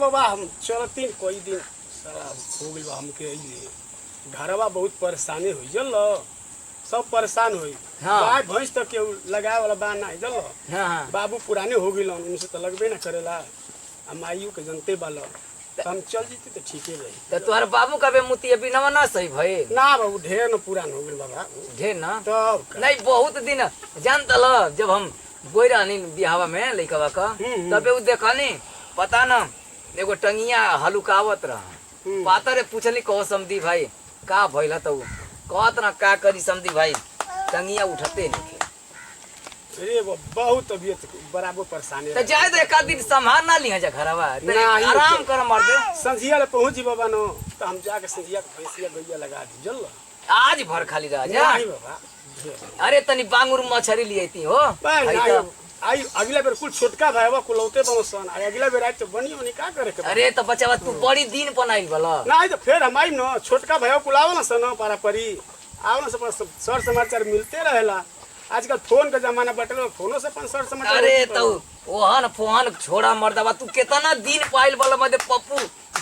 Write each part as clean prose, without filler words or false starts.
बाबा हम चलतीन कोई दिन सारा हो गई हमके घरवा बहुत परेशानी हुई जल सब परेशान हुई। हाँ। गाय भैंस तक केहू लगाए वाला बा नहीं जल। हाँ। बाबू पुराने हो गई उनसे तो लगबे ना करेला। माइयों के जनते बाल हम चल जीते तो ठीके रही। तो तुम्हारे बाबू का बे मुती अभी नवा ना सही भाई ना बाबू ढेर न पुरान हो गई बाबा ढेर ना तब नहीं बहुत दिन जानता ल जब हम गोई रहनी बिहावा में लइकवा का तबे उ देखनी पता न एगो टंगिया हलुकावत रहा पातरे पूछली कहो समधी भाई का भइला तो कहत ना का करी समधी भाई टंगिया उठते नहीं अरे वो बहुत तबीयत बराबर परेशानी तो जाए तो एक आध दिन संभाल ना लिया जा घरवा आराम कर मर दे संझिया ले पहुंच जी बाबा नो तो हम जाके संझिया के भैंसिया गैया लगा दी जल आज भर खाली रह जा नहीं बाबा अरे तनी बांगुर मछरी लिएती हो आई अगला बेर कुल छोटका भाईवा कुलौते बनसन अगला बेर आई तो बनी होनी का करे के अरे तो बच्चा तू बड़ी दिन बनाइल बला नहीं तो फिर हम आई न छोटका भाईवा कुलावल न सन पारा परी आवल से सर समाचार मिलते रहेला। आजकल फोन का जमाना बटल फोनो से सर समाचार अरे तो ओहन फोन छोड़ा मर्दवा तू कितना दिन पाइल वाला मदे पप्पू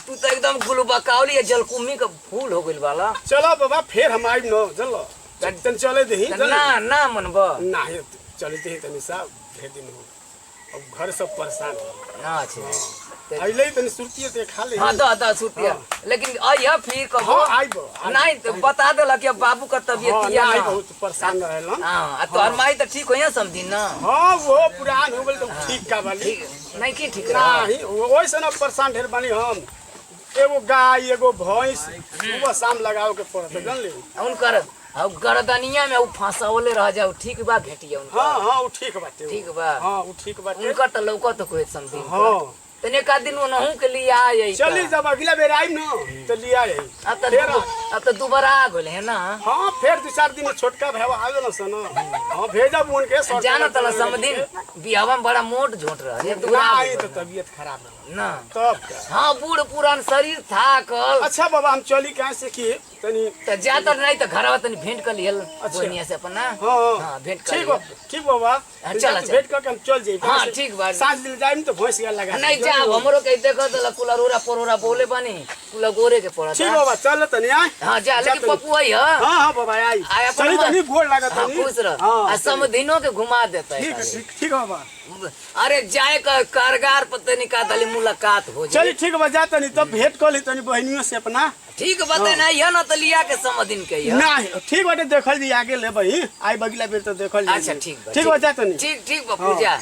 तू तो एकदम गुलबकावली जलकुम्मी का फूल हो गइल वाला। चलो बाबा फिर हम आई न चलो तन चले दही ना ना मनबा नहीं चले दही तनी साहब ढेर दिन हो अब घर सब परेशान ना अच्छे अइले तनी सुरतिया ते खा ले हां दा सुतिया लेकिन आइया फिर कबो हां आइबो नहीं तो बता देला कि बाबू का तबीयत किया ना बहुत परेशान रहल हां तो और माई तो ठीक होया समझी ना हां वो पुरान हो गेल तो ठीक का बाली नहीं की ठीक नहीं ओइसे ना परेशान ढेर बानी हम एगो गाय एगो भैंस सुबह शाम लगाओ के पड़त जान ले उनकर अब गर्दनिया में उ फांसावले रह जाओ ठीक बा घेटिया उनका हां हां उ ठीक बाटे ठीक बा हां उ ठीक बाटे उनका तो लौका तो कोई समझी हां तने का दिन ओनहु के लिए आ जाई चली जब अगला बेर आई न तो लिया आई अब तो दोबारा आ गेले है ना। हां फिर 2-4 दिन में छोटका भाईवा आवे न सन हां भेजा बुन के सर जाना तला समदिन बियावा में बड़ा मोट झोट रहा ये ना आई तो तबीयत खराब रहा ना तब हां बूढ़ पुरान शरीर था कल। अच्छा बाबा हम चली कहां से की तनी तो जाता नहीं तो घरवा तनी भेंट कर लियल बोनिया से अपना हां भेंट कर ठीक बाबा चल भेंट करके हम चल जाई हां ठीक बा सांझ दिन जाइम तो भैंस गया लगा नहीं जा हमरो के देखो तो कुलरोरा परोरा बोले बानी कुला गोरे के पड़ा ठीक बाबा चल तनी आ हां जा लेकिन पप्पू आई हां हां बाबा आई चली तनी गोड़ लगा तनी खुश रह आ समदिनों के घुमा देता है ठीक बाबा अरे जाए का कारगार पता नहीं का दली मुलाकात हो चली ठीक बा जा तनी तब भेंट कर ली तनी बहनियों से अपना ठीक बता नहीं है ना तो लिया के समदिन के नहीं ठीक बाटे देखल दी आगे ले भाई आई बगला बेर तो देखल दी अच्छा ठीक बा जा तनी ठीक बापू जा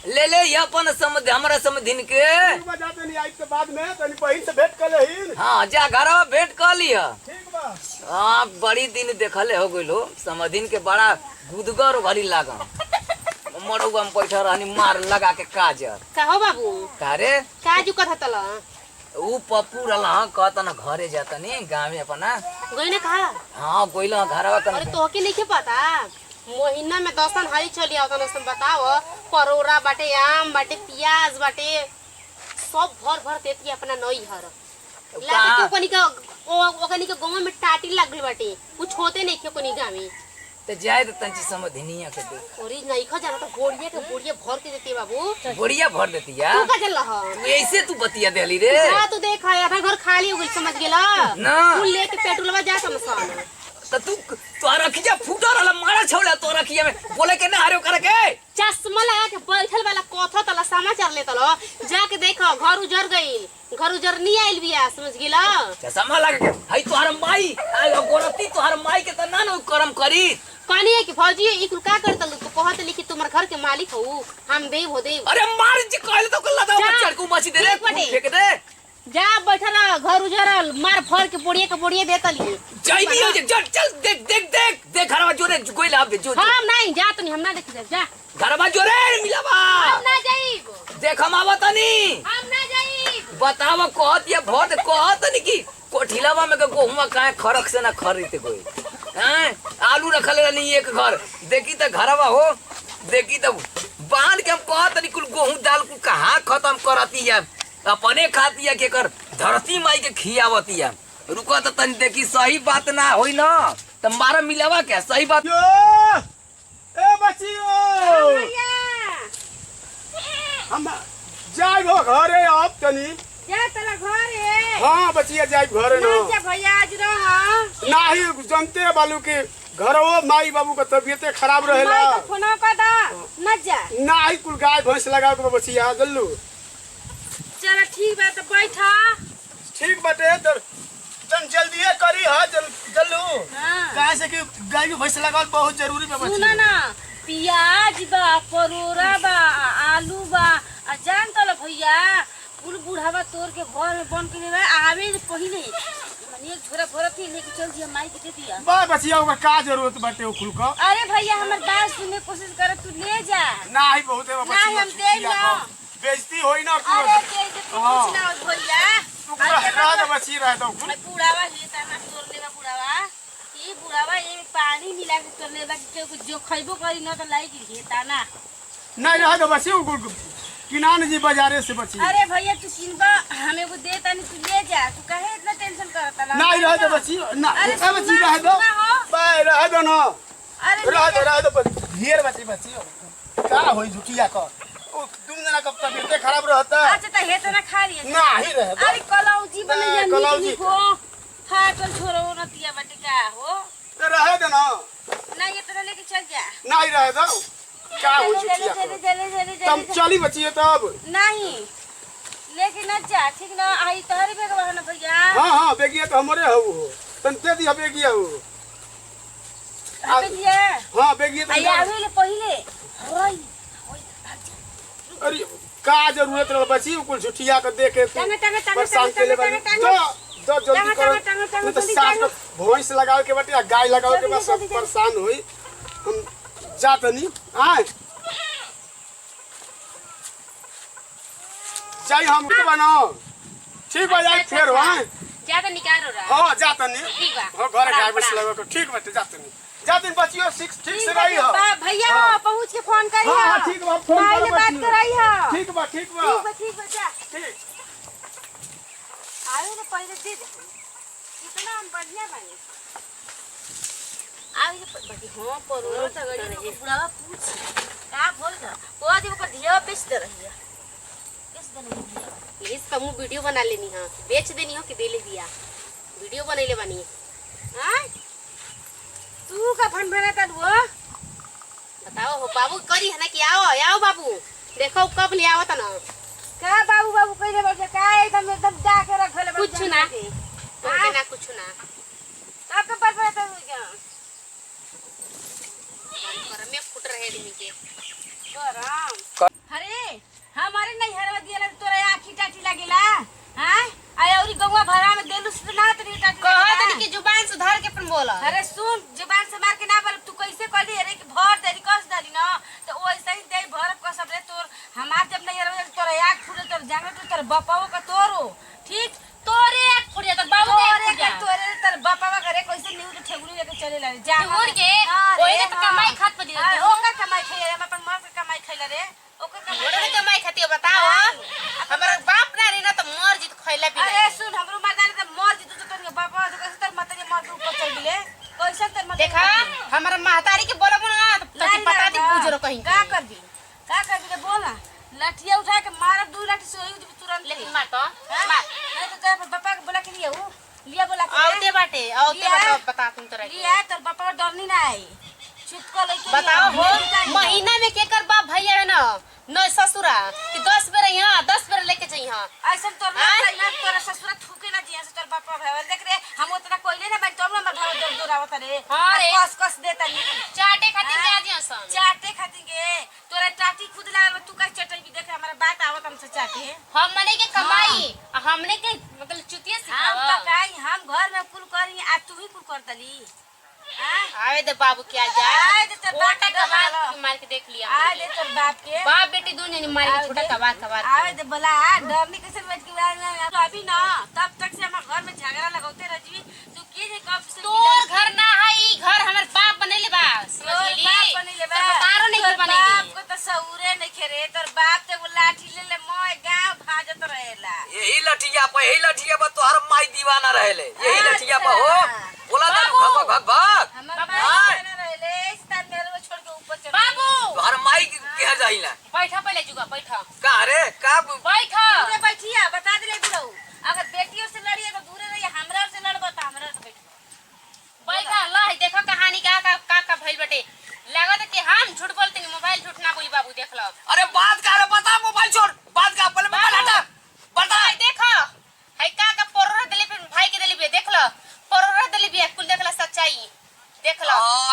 ले ये अपन समझ हमरा समदिन के ठीक बा जा तनी आई के बाद में तनी बहन से भेंट कर लेहिन हां जा घरवा भेंट कर लिया ठीक बा हां बड़ी दिन देखले हो गइलो समदिन के बड़ा गुदगर भरी लागा मड़ुआ में बैठा रहनी मार लगा के काजर का हो बाबू का रे काजू कथा तला ऊ पप्पू रहला कहता ना घरे जाता नी गाँव में अपना गई कहा हाँ गोइला घरवा अरे तोहके नहीं पता महीना में 10 दिन हरी चली आवता न बताओ परोरा बाटे आम बाटे प्याज बाटे सब भर भर देती अपना नई हर लाके कोनी का ओकनी के गांव में टाटी लागल बाटे कुछ होते नहीं के कोनी गांव में तो जाए तो तंची समझनिया के दे ओरी नहीं खा जाना तो बोड़िया के बोड़िया भर के देती बाबू बोड़िया भर देती या तू का चल रहा तू ऐसे तू बतिया देली रे जा तू देख आधा घर खाली हो गइल समझ गेला ना तू लेके पेट्रोलवा जा समसान तो तू तो रखिया फूटा रहला मारा छोड़ा तो रखिया में बोले के ना हारो करे के चश्मा लगा के बैठल वाला कथा तला समाचार ले तलो जाके देखो घर उजर गइल घर उजर नहीं आइल बिया समझ गेला चश्मा लगा के हई तोहर माई आ गोरती तोहर माई के त ना न करम करी कहानी है कि फौजी ई कुल का करतल तू कहत लिखी तुम्हार घर के मालिक हो हम देव हो देव अरे मार जी कहले तो कल्ला दा बच्चा को मछी दे रे फेंक दे जा बैठल घर उजरल मार फर के बोड़िए देतली जाइबी हो जा चल देख घरवा जोरे गोइला अब जो हम नहीं जा तनी हम ना देख जा घरवा जोरे मिलावा हम ना जाइब देख हम आवतनी हम ना जाइब बतावा कहत या भोट कहत नहीं की कोठिलावा में गेहूं काहे खरक से ना खरीदते कोई हैं आलू रखल रहनी एक घर देखी त घरवा हो देखी त बांध के हम कहत नहीं कुल गेहूं दाल कुल कहां खत्म करती है अपने खाती है के कर धरती माई के खियावती है रुको तो तनी देखी सही बात ना होई ना त मारा मिलावा क्या सही बात ए बच्चियो हम जाइबो घरे अब तनी जा तला घर है हाँ बचिया जाए घर ना न जा भैया आज रह नाही जानते बालू के घरवो माई बाबू का तबियते खराब रहेला माई को फोन कर दा ना जा नाही कुल गाय भैंस लगा के बचिया जल्लू चल ठीक बा तो बैठा ठीक बाटे तो तन जल्दी करी है जल्लू हां काहे से कि गाय के भैंस लगावल बहुत जरूरी बा सुना बचिया ना प्याज बा परोरा बा आलू बा आ जान तल भैया कुल बुढ़ावा तोड़ के घर में बन के ले आवे से पहिले मने एक झोरा भरत ही लेके चल दिया माई के दे दिया बा बचिया ओकर का जरूरत बाटे ओ कुल का अरे भैया हमर बात सुनने की कोशिश कर तू ले जा नाही बहुत है बचिया नहीं, हम दे ना। बेइज्जती होई ना कुल अरे के जे हाँ। कुछ ना हो भैया रह दे बची रह दो कुल मैं बुढ़ावा लेता ना तोड़ लेवा बुढ़ावा ई बुढ़ावा ये पानी मिला के तोड़ लेवा के कुछ जो खइबो करी ना तो लाई के घेता ना नहीं रह दे बची ओ कुल किनान जी बाजारे से बची अरे भैया तू किनबा हमें को दे तनी तू ले जा तू काहे इतना टेंशन करता ला नहीं रह दे बची ना अरे ए बची सुना, रह दो सुना हो। बाय रह दो ना अरे रह दो ढेर बची का होई झुकिया का ओ तुम जना कब तबियत खराब रहता अच्छा तो हे तो ना खा रही है नहीं रह दो अरे कलौजी बने नहीं, या कलौजी। नीक हो फाटल छोरो न तिया बटे का हो तो रह दे ना ना ये तो लेके चल जा नहीं रह दो क्या होई चले झुकिया चले का चले चले तुम चले चली बची तब नहीं लेके न जा ठीक ना आई तोहरी बेग बहन भैया हां हां बेगिया तो हमरे हो तन ते दी बेगिया हो अबे दिया हां बेगिया तो आई आवे ले पहिले होई अरे का जरूरत रह बची कुल झुठिया के देखे टंग टंग टंग परेशान के ले टंग टंग दो जल्दी करो टंग टंग नहीं तो सास को भैंस लगाओ के बाटे गाय लगाओ के बाद सब परेशान होई हम जातनी आए जाई हम के बनाओ ठीक बा जाई फिर हां ज्यादा निकाल रहा हां जातनी ठीक बा हां घर गाय भैंस लगाओ के ठीक बाटे जातनी जातनी बचियो ठीक से रही हो भैया हाँ। पहुंच के फोन करी हां हां ठीक बा फोन माई कर ले बात कराई है ठीक बा ठीक बा जा ठीक आवे ले पहिले दे दे कितना हम बढ़िया बानी आवे ले बड़ी हां परोरो तगड़ी को बुढ़ावा पूछ का बोल रहा वो आदमी को धिया बेच दे रही है किस दे नहीं प्लीज तुम वीडियो बना लेनी हां बेच देनी हो कि दे ले दिया वीडियो बनैले बानी हां तू का फन बनाता वो बताओ हो बाबू करी है ना कि आओ आओ बाबू देखो कब ले आवत ना का बाबू बाबू कइले बैठे का एकदम जाके रखले कुछ ना ना कुछ ना आपके पर तो क्या घर में फुट रहे आदमी के गरम अरे हमारे नहीं हरवा दिया तोरा आखी टाटी लागेला हां आय औरी गंगा भरा में देलु से ना तनी टाटी कह तनी की जुबान सुधार के अपन बोला अरे सुन जुबान से मार के ना बोल तू कैसे कहली अरे कि भर देरी कस देली ना तो वैसे ही दे भर को सब रे तोर हमार जब नहीं हरवा तोरा आख फुटे तोर जांगे तोर बापाओ का तोरो ठीक तोरे आख फुटे तोर बाबू के तोरे तोर बापावा करे कैसे न्यू के ठेगुली लेके चले ला जा उड़ के ओए तो कमाई खात पड़ी ओकर कमाई खाई हम अपन मां के कमाई खइला रे ओकर कमाई खाती बताओ हमरा बाप ना रे ना तो मर जी खइला पी अरे सुन हमरो मर्दाने तो मर जी तो तोर बापा तो कैसे तोर माता के मर के ऊपर चढ़ गेले कैसे तोर माता देखा हमरा महतारी के बोलबो ना तो पता दी पूजरो कहीं का कर दी बोला लाठिया उठा के मार दू लाठी से होई तुरंत लेकिन मार तो मार नहीं तो तेरे पापा के बोला के लिया बोला के औते बाटे बता तुम तोरा लिया तोर पापा डरनी ना आई चुप कर ले बताओ हो महीना में केकर बाप भैया है ना न ससुरा कि 10 बेर यहां 10 बेर लेके जाई हां ऐसा तोर ना तोरा ससुरा थूके ना जिया से तोर बापा भैया देख रे हम उतना कोइले ना भाई तोर ना भाव दर दोरावत रे हां रे कस देता नी चाटे खातिर जा जिया सन चाटे खातिर के तोरा टाटी खुद लागल तू का चटई भी देख हमारा बात आवत हमसे चाटे हम मने के कमाई हमने के मतलब चुतिया सिखावा हम पकाई हम घर में कुल करी आ तू ही कुल कर दली आवे दे बाबू क्या जा आवे दे तेरे बाप का बात मार के देख लिया आवे दे तेरे बाप के बाप बेटी दोनों ने मार के छोटा कबात आवे दे बोला डरनी कैसे बैठ के तो अभी ना तब तक से हमारे घर में झगड़ा लगाते रजवी तू के जे कब से तोर घर ना है ई घर हमर बाप बनेले बा समझली बाप बनेले बा तारो नहीं बनेले बाप को तो सौरे नहीं खेरे तोर बाप ते वो लाठी ले ले मोय गांव भाजत रहेला यही लठिया पर तोहर माई दीवाना रहेले यही लठिया पर हो बोला ना भग भग भग हमर माई ना रहेले इस तार मेरे छोड़ के ऊपर चढ़ बाबू तोहर माई के जाइला बैठा पहले जुगा बैठा का रे का बैठा तू बैठिया बता दे ले बुढ़ऊ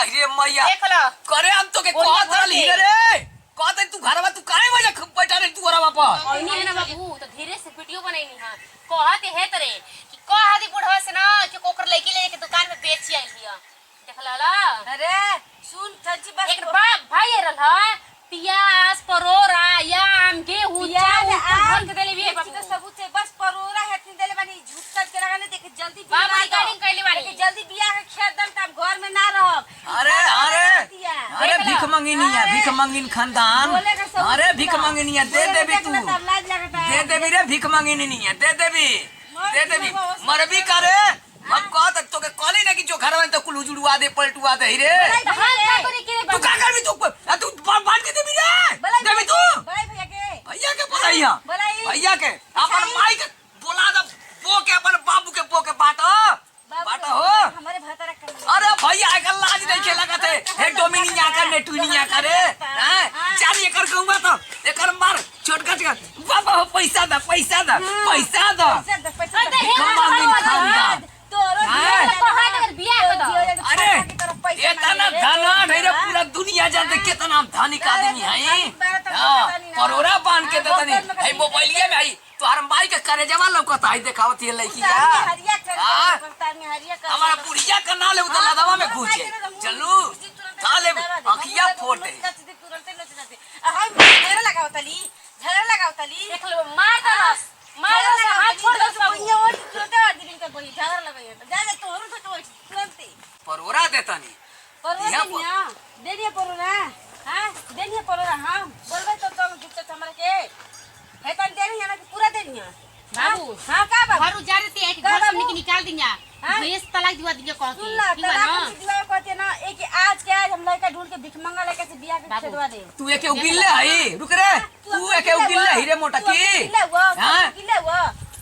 अरे मैया देख लो करे हम तो के बोलिए, कहत रहली बोलिए। रे कहत तू घरवा तू काहे वजह बैठा रे तू घरवा पर ओइनी है ना बाबू तो धीरे से वीडियो बनैनी हां कहत है तरे कि कहत बुढ़वा से ना कि कोकर लड़की ले के दुकान में बेची आई हिया देख ला अरे सुन सच्ची बात एक बाप भाई रहल है प्याज परोरा याम गेहूं चावल घर के देले भी बाबू तो सबूत से बस परोरा हेतनी देले बानी झूठ सच के लगाने देख जल्दी बाबू रिकॉर्डिंग कैले बानी देख जल्दी बियाह के खेत दम तब घर में ना रहब अरे भीख मंगिनी है भीख मंगिन खानदान अरे भीख मंगिनी है दे देबी तू तब लाज लगता है दे देबी रे भीख मंगिनी नहीं है दे देबी मरबी करे हम कहत तो के कॉली ना कि जो घर में तो कुल उजुड़वा दे पलटवा दे रे तू का करबी तू बांट के देबी रे देबी तू बड़ाई भैया के भैया के बोलाइया बोलाई भैया के अपन माई के बोला दे बो के अपन बाबू के बो के बाटा हो हमारे भतरा कर अरे भैया आजकल लाज नहीं खेला करते एक डोमिनिया कर नेटुनिया करे हैं चार एकड़ कहूंगा तो एकर मार छोटका छोटका बाबा पैसा दा पैसा खानदान तोरो अरे इतना धना ढेरे पूरा दुनिया जानते कितना धनिक आदमी है परोरा बांध के देतनी है मोबाइलिया में आई तोहर माई के करे जवा लौकता है देखावत है लड़की हमारा बुढ़िया का नाम ले उधर लदवा में घुसे चलू ताले अखिया फोड़ दे झगड़ा लगाओ तली देख लो मार दलस हाथ छोड़ दो सब झगड़ा लगाइए जाने तोरू से तो तुरंत परोरा देतनी देनिए परोरा हां देनिए परोरा हां बोलबे तो तुम चुपचाप हमरा के हेतन देनी है ना पूरा देनी है बाबू हां का बाबू घर उजाड़ देती है कि घर से निकाल देंगे भैंस तलाक दिवा दीजिए कह के सुन ला ठीक है तलाक ना दिवा कहते ना एक आज के आज हम लड़का ढूंढ के भिख मंगा लेके से बियाह के छेड़वा दे तू एके उगिल्ले है रुक रे तू एके उगिल्ले है रे मोटा की हां किले वो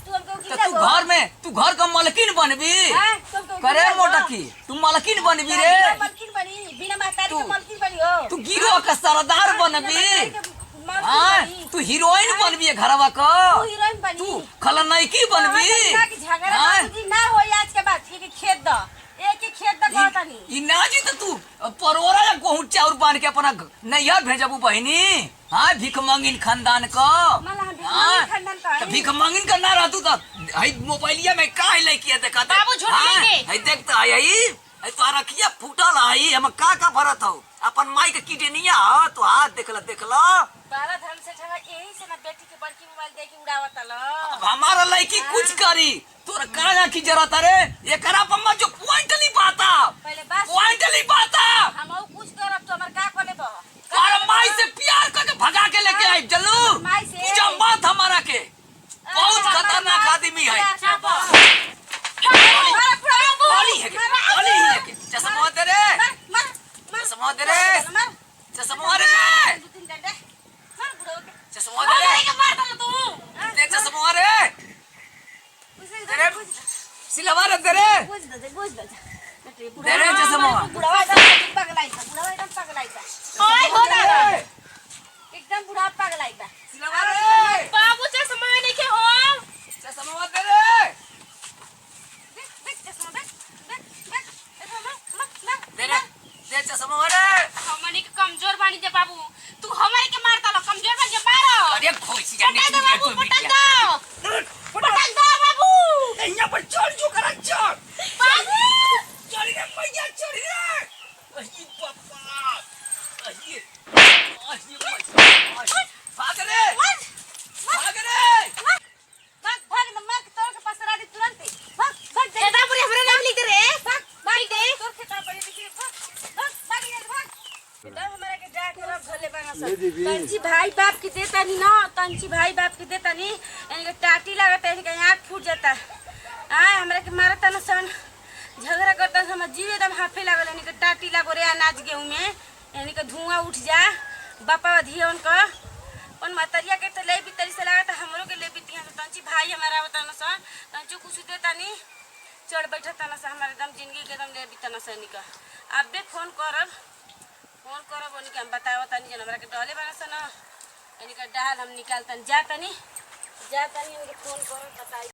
तू हमको तो किले तू वो घर में तू घर का मालकिन बनबी करे मोटा की तू मालकिन बनबी रे मालकिन बनी बिना महतारी के मालकिन बनी हो तू गिरो का सरदार बनबी हाँ तू हीरोइन बनबी घरवा का तू हीरोइन बनी तू खलनायकी बनबी झगड़ा हाँ? ना हो आज के बाद ठीक है खेत द एक एक खेत द कहता नहीं ई नाजी तो तू परोरा या गेहूं चाउर बांध के अपना नैहर भेजबू बहिनी हाँ भीख मंगिन खानदान का खानदान का तो भीख मंगिन का ना रहतू तो हई मोबाइलिया में का है लइकिया देखा दे बाबू झूठ नहीं हई देख तो आई तो रखिया फूटल आई हम का भरत हो अपन माई के कीटे नहीं आ तो हाथ देखला बाला धन से ठगा यही से ना बेटी के बड़की मोबाइल दे के उड़ावत ल अब हमारा लड़की कुछ करी तोर काया की जरूरत रे एकरा पम्मा जो पॉइंट नहीं पाता पहले बस पॉइंट नहीं पाता हम कुछ करब तो हमर का कोले बा और माई से प्यार करके भगा के लेके आई चलू माई से पूजा मत हमारा के बहुत खतरनाक आदमी है गोली है के चश्मा दे रे चश्मा दे रे चश्मा रे चश्मा दे रे मार दल तू दे चश्मा रे सिलवा रे दे रे दे रे चश्मा बुढ़ावा एकदम पगलाई था ओए हो दादा एकदम बुढ़ा पगलाई था सिलवा रे बाबू चश्मा नहीं के हो चश्मा दे रे दे रे दे चश्मा रे हमनी के कमजोर बानी जे बाबू तू हमारे के मारता लो कमजोर बन जे मारो अरे खोसी जाने पटक दो बाबू पटक दो बाबू यहाँ पर चल जो करा चल बाबू चल रे मैया चल रे अही पापा अही भाग रे भाग नम्मा के तोर के पसरा दी तुरंत भाग दादा पूरी हमरा नाम लिख दे रे भाग दे तोर खेता पड़ी देखिए भाग एकदम हमारे के जा के भले बना सब तंची भाई बाप की देता नहीं ना तंची भाई बाप की देता नहीं इनके टाटी लगता है इनके आँख फूट जाता आए हमरा के मारता ना सन झगड़ा करता हम जीव एकदम हाफे लागल इनके टाटी लागो रे अनाज गेहूं में इनके धुआं उठ जा बापा धिया उनका अपन मतरिया के तो ले भी तरी से लगा हमरो के ले बीती हैं तंची भाई हमारा बता ना सन तंचू कुछ देता नहीं चढ़ बैठा तना सा हमारे एकदम जिंदगी के एकदम ले बीता ना सन का अब भी फोन करब उनके हम बताओ तनी जन हमरा के डले बना सन इनका डाल हम निकालतन जा तनी उनके फोन करब बताई